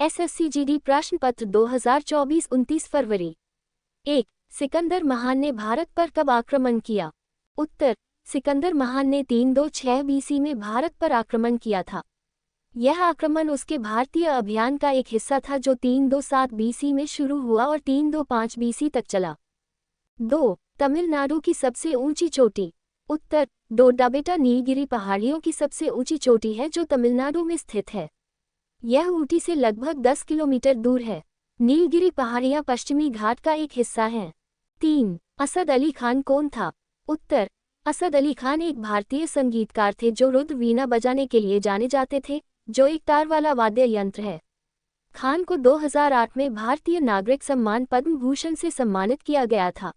SSC GD प्रश्न पत्र 2024 29 फरवरी। 1. सिकंदर महान ने भारत पर कब आक्रमण किया? उत्तर, सिकंदर महान ने 326 बीसी में भारत पर आक्रमण किया था। यह आक्रमण उसके भारतीय अभियान का एक हिस्सा था जो 327 बीसी में शुरू हुआ और 325 बीसी तक चला। 2. तमिलनाडु की सबसे ऊंची चोटी। उत्तर, डोड्डाबेट्टा नीलगिरी पहाड़ियों की सबसे ऊंची चोटी है जो तमिलनाडु में स्थित है। यह ऊटी से लगभग 10 किलोमीटर दूर है। नीलगिरी पहाड़ियां पश्चिमी घाट का एक हिस्सा हैं। 3. असद अली खान कौन था? उत्तर, असद अली खान एक भारतीय संगीतकार थे जो रुद्र वीणा बजाने के लिए जाने जाते थे, जो एक तार वाला वाद्य यंत्र है। खान को 2008 में भारतीय नागरिक सम्मान पद्म भूषण से सम्मानित किया गया था।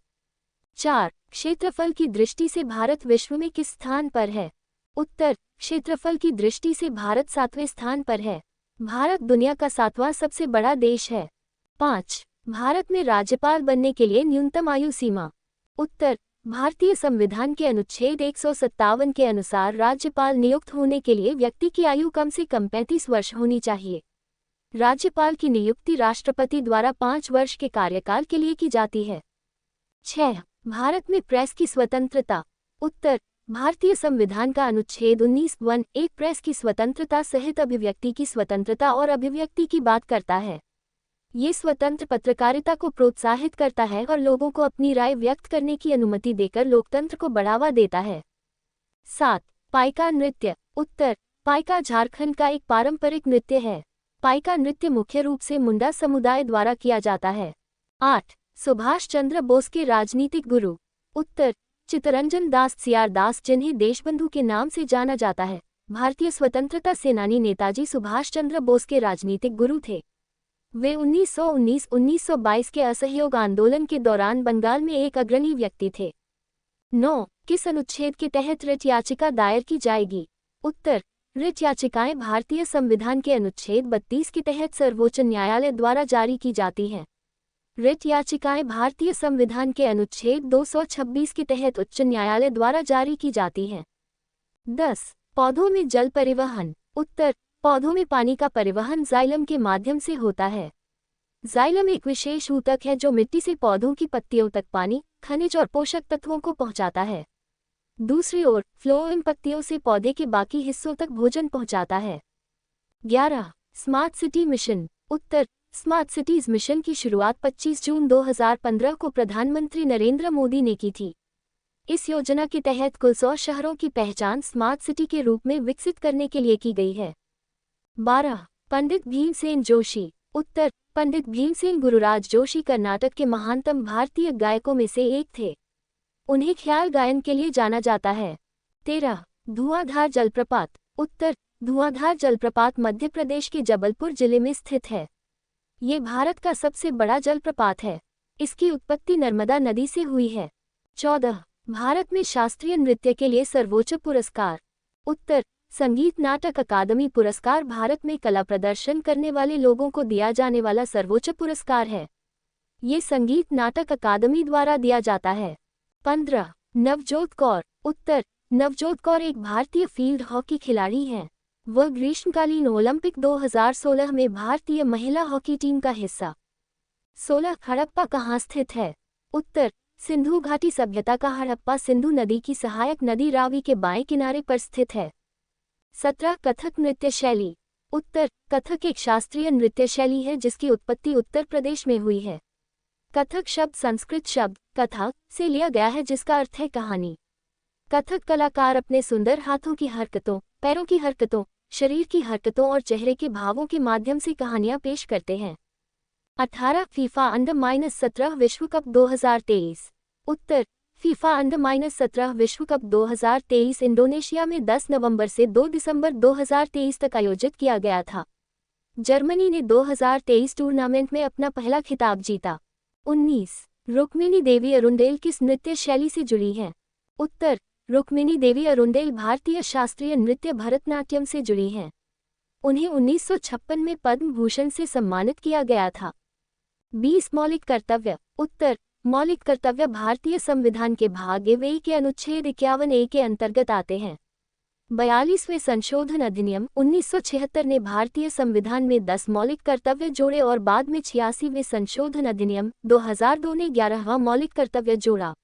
4. क्षेत्रफल की दृष्टि से भारत विश्व में किस स्थान पर है? उत्तर, क्षेत्रफल की दृष्टि से भारत 7वें स्थान पर है। भारत दुनिया का 7वां सबसे बड़ा देश है। 5. भारत में राज्यपाल बनने के लिए न्यूनतम आयु सीमा। उत्तर, भारतीय संविधान के अनुच्छेद 157 के अनुसार राज्यपाल नियुक्त होने के लिए व्यक्ति की आयु कम से कम 35 वर्ष होनी चाहिए। राज्यपाल की नियुक्ति राष्ट्रपति द्वारा 5 वर्ष के कार्यकाल के लिए की जाती है। 6. भारत में प्रेस की स्वतंत्रता। उत्तर, भारतीय संविधान का अनुच्छेद 19(1) प्रेस की स्वतंत्रता सहित अभिव्यक्ति की स्वतंत्रता और अभिव्यक्ति की बात करता है। ये स्वतंत्र पत्रकारिता को प्रोत्साहित करता है और लोगों को अपनी राय व्यक्त करने की अनुमति देकर लोकतंत्र को बढ़ावा देता है। 7. पाइका नृत्य। उत्तर, पाइका झारखंड का एक पारंपरिक नृत्य है। पाइका नृत्य मुख्य रूप से मुंडा समुदाय द्वारा किया जाता है। 8. सुभाष चंद्र बोस के राजनीतिक गुरु। उत्तर, चित्तरंजन दास सीआर दास, जिन्हें देशबंधु के नाम से जाना जाता है, भारतीय स्वतंत्रता सेनानी नेताजी सुभाष चंद्र बोस के राजनीतिक गुरु थे। वे 1919-1922 के असहयोग आंदोलन के दौरान बंगाल में एक अग्रणी व्यक्ति थे। 9. किस अनुच्छेद के तहत रिट याचिका दायर की जाएगी? उत्तर, रिट याचिकाएं भारतीय संविधान के अनुच्छेद 32 के तहत सर्वोच्च न्यायालय द्वारा जारी की जाती हैं। रिट याचिकाएं भारतीय संविधान के अनुच्छेद 226 के तहत उच्च न्यायालय द्वारा जारी की जाती हैं। 10. पौधों में जल परिवहन। उत्तर, पौधों में पानी का परिवहन जाइलम के माध्यम से होता है। जाइलम एक विशेष ऊतक है जो मिट्टी से पौधों की पत्तियों तक पानी, खनिज और पोषक तत्वों को पहुंचाता है। दूसरी ओर, फ्लोएम पत्तियों से पौधे के बाकी हिस्सों तक भोजन पहुंचाता है। 11. Smart city mission. उत्तर, स्मार्ट सिटीज मिशन की शुरुआत 25 जून 2015 को प्रधानमंत्री नरेंद्र मोदी ने की थी। इस योजना के तहत कुल 100 शहरों की पहचान स्मार्ट सिटी के रूप में विकसित करने के लिए की गई है। 12. पंडित भीमसेन जोशी। उत्तर, पंडित भीमसेन गुरुराज जोशी कर्नाटक के महानतम भारतीय गायकों में से एक थे। उन्हें ख्याल गायन के लिए जाना जाता है। 13. धुआंधार जलप्रपात। उत्तर, धुआंधार जलप्रपात मध्य प्रदेश के जबलपुर जिले में स्थित है। ये भारत का सबसे बड़ा जलप्रपात है। इसकी उत्पत्ति नर्मदा नदी से हुई है। 14. भारत में शास्त्रीय नृत्य के लिए सर्वोच्च पुरस्कार। उत्तर, संगीत नाटक अकादमी पुरस्कार भारत में कला प्रदर्शन करने वाले लोगों को दिया जाने वाला सर्वोच्च पुरस्कार है। ये संगीत नाटक अकादमी द्वारा दिया जाता है। 15. नवजोत कौर। उत्तर, नवजोत कौर एक भारतीय फील्ड हॉकी खिलाड़ी हैं। वह ग्रीष्मकालीन ओलंपिक 2016 में भारतीय महिला हॉकी टीम का हिस्सा। 16. हड़प्पा कहाँ स्थित है? उत्तर, सिंधु घाटी सभ्यता का हड़प्पा सिंधु नदी की सहायक नदी रावी के बाएं किनारे पर स्थित है। 17. कथक नृत्य शैली। उत्तर, कथक एक शास्त्रीय नृत्य शैली है जिसकी उत्पत्ति उत्तर प्रदेश में हुई है। कथक शब्द संस्कृत शब्द कथा से लिया गया है जिसका अर्थ है कहानी। कथक कलाकार अपने सुंदर हाथों की हरकतों, पैरों की हरकतों, शरीर की हरकतों और चेहरे के भावों के माध्यम से कहानियां पेश करते हैं। 18. फीफा अंडर-17 विश्व कप 2023। उत्तर, फीफा अंडर-17 विश्व कप 2023 इंडोनेशिया में 10 नवंबर से 2 दिसंबर 2023 तक आयोजित किया गया था। जर्मनी ने 2023 टूर्नामेंट में अपना पहला खिताब जीता। 19. रुक्मिणी देवी अरुंडेल किस नृत्य शैली से जुड़ी हैं? उत्तर, रुक्मिणी देवी अरुंडेल भारतीय शास्त्रीय नृत्य भरतनाट्यम से जुड़ी हैं। उन्हें 1956 में पद्म भूषण से सम्मानित किया गया था। 20. मौलिक कर्तव्य। उत्तर, मौलिक कर्तव्य भारतीय संविधान के भाग 1 के अनुच्छेद 51A के अंतर्गत आते हैं। 42वें संशोधन अधिनियम 1976 ने भारतीय संविधान में 10 मौलिक कर्तव्य जोड़े और बाद में 86वें संशोधन अधिनियम 2002 ने 11वां मौलिक कर्तव्य जोड़ा।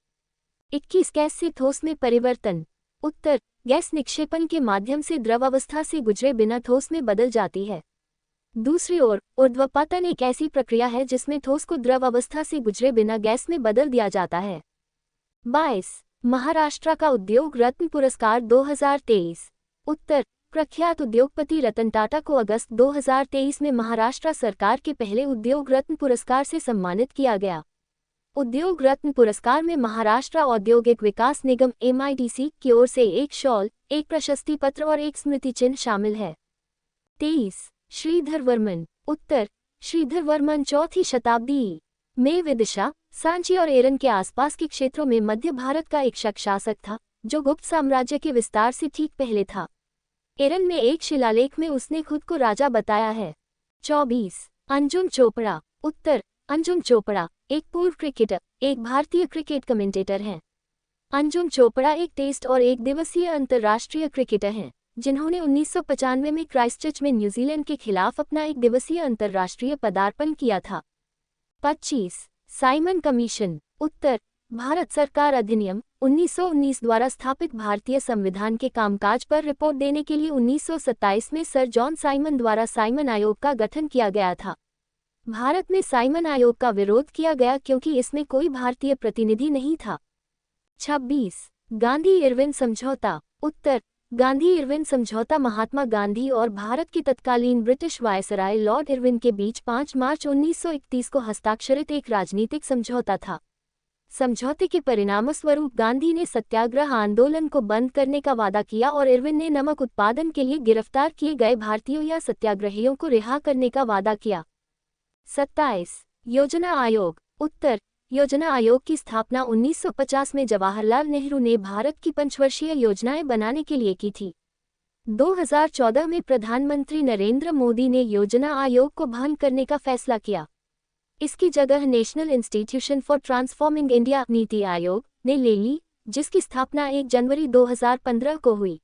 21 गैस से ठोस में परिवर्तन। उत्तर, गैस निक्षेपण के माध्यम से द्रव अवस्था से गुजरे बिना ठोस में बदल जाती है। दूसरी ओर, ऊर्ध्वपतन एक ऐसी प्रक्रिया है जिसमें ठोस को द्रव अवस्था से गुजरे बिना गैस में बदल दिया जाता है। 22 महाराष्ट्र का उद्योग रत्न पुरस्कार 2023। उत्तर, प्रख्यात उद्योगपति रतन टाटा को अगस्त 2023 में महाराष्ट्र सरकार के पहले उद्योग रत्न पुरस्कार से सम्मानित किया गया। उद्योग रत्न पुरस्कार में महाराष्ट्र औद्योगिक विकास निगम MIDC की ओर से एक शॉल, एक प्रशस्ति पत्र और एक स्मृति चिन्ह शामिल है। 23 श्रीधर वर्मन। उत्तर, श्रीधर वर्मन 4वीं शताब्दी में विदिशा, सांची और एरन के आसपास के क्षेत्रों में मध्य भारत का एक शक शासक था, जो गुप्त साम्राज्य के विस्तार से ठीक पहले था। एरन में एक शिलालेख में उसने खुद को राजा बताया है। 24 अंजुम चोपड़ा। उत्तर, अंजुम चोपड़ा एक पूर्व क्रिकेटर, एक भारतीय क्रिकेट कमेंटेटर हैं। अंजुम चोपड़ा एक टेस्ट और एक दिवसीय अंतर्राष्ट्रीय क्रिकेटर हैं, जिन्होंने 1995 में क्राइस्टचर्च में न्यूजीलैंड के खिलाफ अपना एक दिवसीय अंतर्राष्ट्रीय पदार्पण किया था। 25 साइमन कमीशन। उत्तर, भारत सरकार अधिनियम 1919 द्वारा स्थापित भारतीय संविधान के कामकाज पर रिपोर्ट देने के लिए 1927 में सर जॉन साइमन द्वारा साइमन आयोग का गठन किया गया था। भारत में साइमन आयोग का विरोध किया गया क्योंकि इसमें कोई भारतीय प्रतिनिधि नहीं था। 26 गांधी इरविन समझौता। उत्तर, गांधी इरविन समझौता महात्मा गांधी और भारत के तत्कालीन ब्रिटिश वायसराय लॉर्ड इरविन के बीच 5 मार्च 1931 को हस्ताक्षरित एक राजनीतिक समझौता था। समझौते के परिणामस्वरूप गांधी ने सत्याग्रह आंदोलन को बंद करने का वादा किया और इरविन ने नमक उत्पादन के लिए गिरफ्तार किए गए भारतीयों या सत्याग्रहियों को रिहा करने का वादा किया। 27 योजना आयोग। उत्तर, योजना आयोग की स्थापना 1950 में जवाहरलाल नेहरू ने भारत की पंचवर्षीय योजनाएं बनाने के लिए की थी। 2014 में प्रधानमंत्री नरेंद्र मोदी ने योजना आयोग को भंग करने का फैसला किया। इसकी जगह national institution for transforming India NITI Aayog ने ले ली, जिसकी स्थापना 1 जनवरी 2015 को हुई।